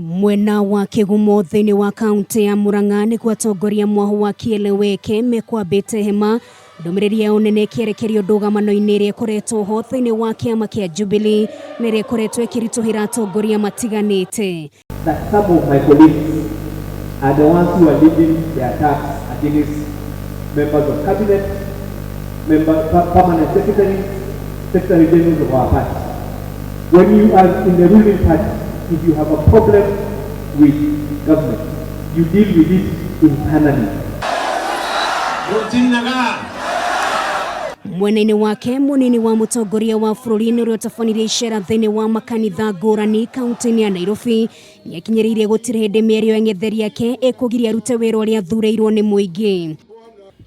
Mwena wa Kigumo thini wa kaunti ya Murang'a ni Atongoria mwaho wa kieleweke mekwambite hema ndumiriri ya unene kierekerio ndũgamano-inĩ ĩrĩa ĩkoretwo ho thĩinĩ wa kĩama kĩa Jubilee na ĩrĩa ĩkoretwo ĩkĩritũhĩra atongoria matiganĩte. That some of my colleagues are the ones who are leading the attacks against members of cabinet, permanent secretaries, secretary generals of our party. When you are in the ruling party, if you have a problem with government, you deal with it internally. Mwena-inĩ wake munini wa mũtongoria wa bũrũri nĩ ũrĩa ũtabanire icera thĩinĩ wa makanitha ngũrani kaunti-inĩ ya Nairobi nĩakinyĩrĩirie gũtirĩ hĩndĩ mĩario ya ng'etheri yake ĩkũgiria arute wĩra ũrĩa athurĩirwo nĩ mũingĩ.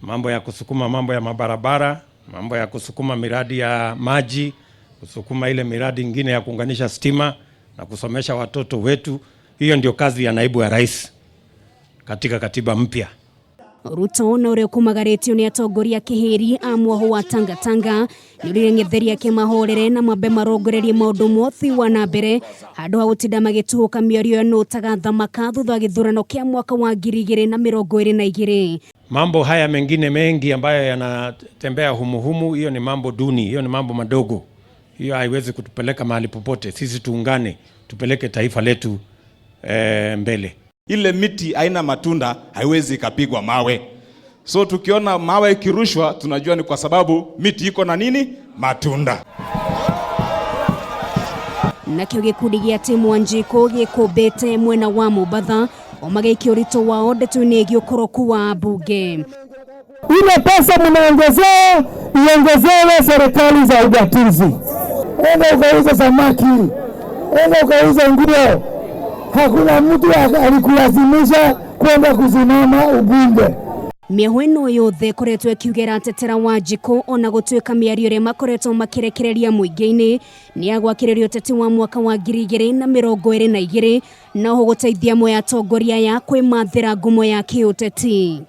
Mambo ya kusukuma mambo ya mabarabara, mambo ya kusukuma miradi ya maji, kusukuma ile miradi ingine ya kuunganisha stima na kusomesha watoto wetu. Hiyo ndio kazi ya naibu ya rais katika katiba mpya. Ruto na ũrĩa ũkumagaretio nĩ atongoria kĩhĩri a mwaho wa Tanga nĩ ũrĩa ng'etheri yake mahorere na mambe marongorerie maũndũ mothi wa na mbere handũ ha gũtinda magĩtuũka mĩario no tagathamaka thutha wa gĩthurano kĩa mwaka wa 2022. Mambo haya mengine mengi ambayo yanatembea humuhumu, hiyo ni mambo duni, hiyo ni mambo madogo. Hiyo haiwezi kutupeleka mahali popote. Sisi tuungane, tupeleke taifa letu mbele. Ile miti haina matunda haiwezi kapigwa mawe. So tukiona mawe ikirushwa tunajua ni kwa sababu miti iko na nini? Matunda. Nakĩo gĩkundi gĩa timu Wanjiko gĩkũmbĩte mwena wa Mũbatha omagĩikia ũritũ wao ndeto-inĩ ĩgiĩ ũkoroku wa bunge. Ile pesa mnaongezea iongezewe serikali za ugatuzi. Enda ukauza samaki, enda ukauza nguo. Hakuna mtu alikulazimisha kwenda kusimama ubunge. Mĩahu ĩno yothe ĩkoretwo ĩkiugĩra atetera Wanjiko ona gũtuĩka mĩario ĩrĩa makoretwo makĩrekereria mũingĩ-inĩ nĩ ya gwakĩrĩria ũteti wa mwaka wa 2022 na oho gũteithia amwe ya atongoria ya kwĩmathĩra ngumo ya kiuteti.